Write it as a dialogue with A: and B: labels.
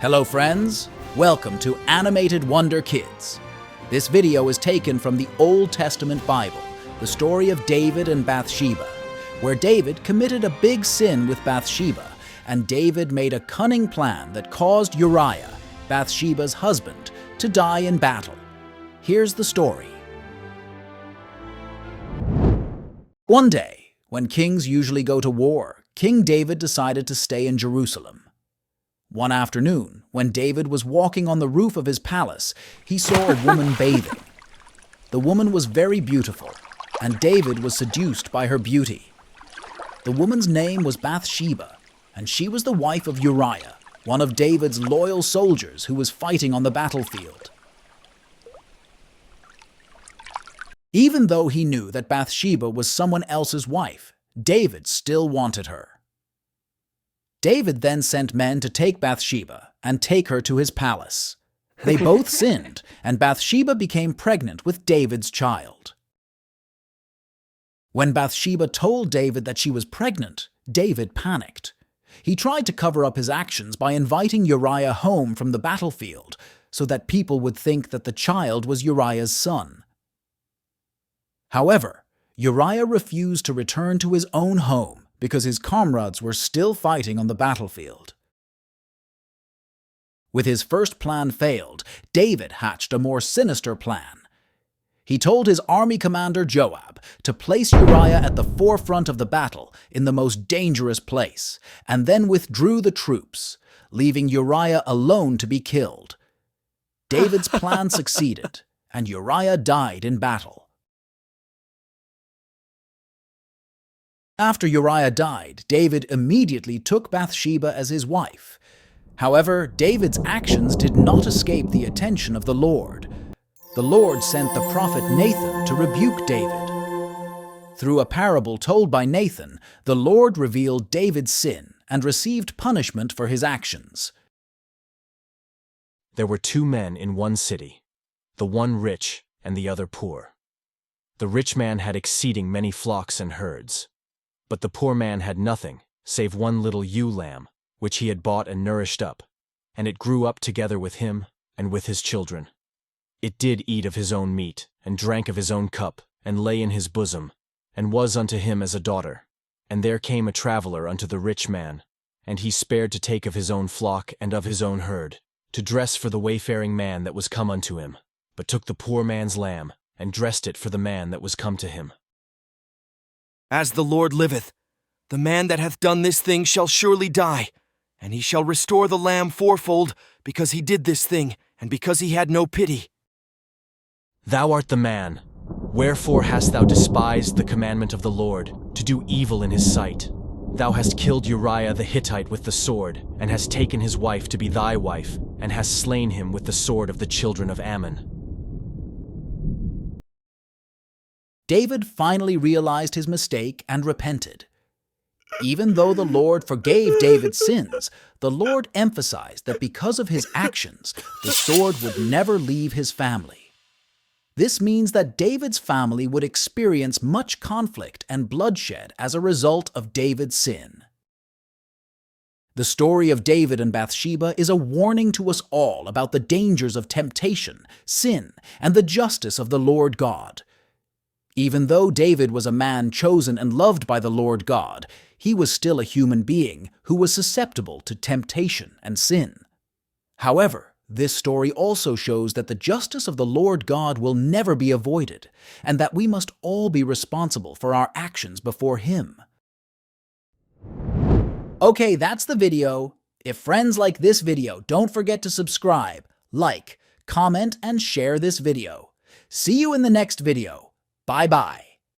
A: Hello friends, welcome to AnimatedWonder Kids. This video is taken from the Old Testament Bible, the story of David and Bathsheba, where David committed a big sin with Bathsheba, and David made a cunning plan that caused Uriah, Bathsheba's husband, to die in battle. Here's the story. One day, when kings usually go to war, King David decided to stay in Jerusalem. One afternoon, when David was walking on the roof of his palace, he saw a woman bathing. The woman was very beautiful, and David was seduced by her beauty. The woman's name was Bathsheba, and she was the wife of Uriah, one of David's loyal soldiers who was fighting on the battlefield. Even though he knew that Bathsheba was someone else's wife, David still wanted her. David then sent men to take Bathsheba and take her to his palace. They both sinned, and Bathsheba became pregnant with David's child. When Bathsheba told David that she was pregnant, David panicked. He tried to cover up his actions by inviting Uriah home from the battlefield so that people would think that the child was Uriah's son. However, Uriah refused to return to his own home because his comrades were still fighting on the battlefield. With his first plan failed, David hatched a more sinister plan. He told his army commander Joab to place Uriah at the forefront of the battle in the most dangerous place, and then withdrew the troops, leaving Uriah alone to be killed. David's plan succeeded, and Uriah died in battle. After Uriah died, David immediately took Bathsheba as his wife. However, David's actions did not escape the attention of the Lord. The Lord sent the prophet Nathan to rebuke David. Through a parable told by Nathan, the Lord revealed David's sin and received punishment for his actions.
B: There were two men in one city, the one rich and the other poor. The rich man had exceeding many flocks and herds. But the poor man had nothing, save one little ewe lamb, which he had bought and nourished up, and it grew up together with him and with his children. It did eat of his own meat, and drank of his own cup, and lay in his bosom, and was unto him as a daughter. And there came a traveler unto the rich man, and he spared to take of his own flock and of his own herd, to dress for the wayfaring man that was come unto him, but took the poor man's lamb, and dressed it for the man that was come to him.
C: As the Lord liveth, the man that hath done this thing shall surely die, and he shall restore the lamb fourfold, because he did this thing, and because he had no pity.
B: Thou art the man. Wherefore hast thou despised the commandment of the Lord, to do evil in his sight? Thou hast killed Uriah the Hittite with the sword, and hast taken his wife to be thy wife, and hast slain him with the sword of the children of Ammon.
A: David finally realized his mistake and repented. Even though the Lord forgave David's sins, the Lord emphasized that because of his actions, the sword would never leave his family. This means that David's family would experience much conflict and bloodshed as a result of David's sin. The story of David and Bathsheba is a warning to us all about the dangers of temptation, sin, and the justice of the Lord God. Even though David was a man chosen and loved by the Lord God, he was still a human being who was susceptible to temptation and sin. However, this story also shows that the justice of the Lord God will never be avoided, and that we must all be responsible for our actions before Him. Okay, that's the video. If friends like this video, don't forget to subscribe, like, comment, and share this video. See you in the next video. Bye-bye.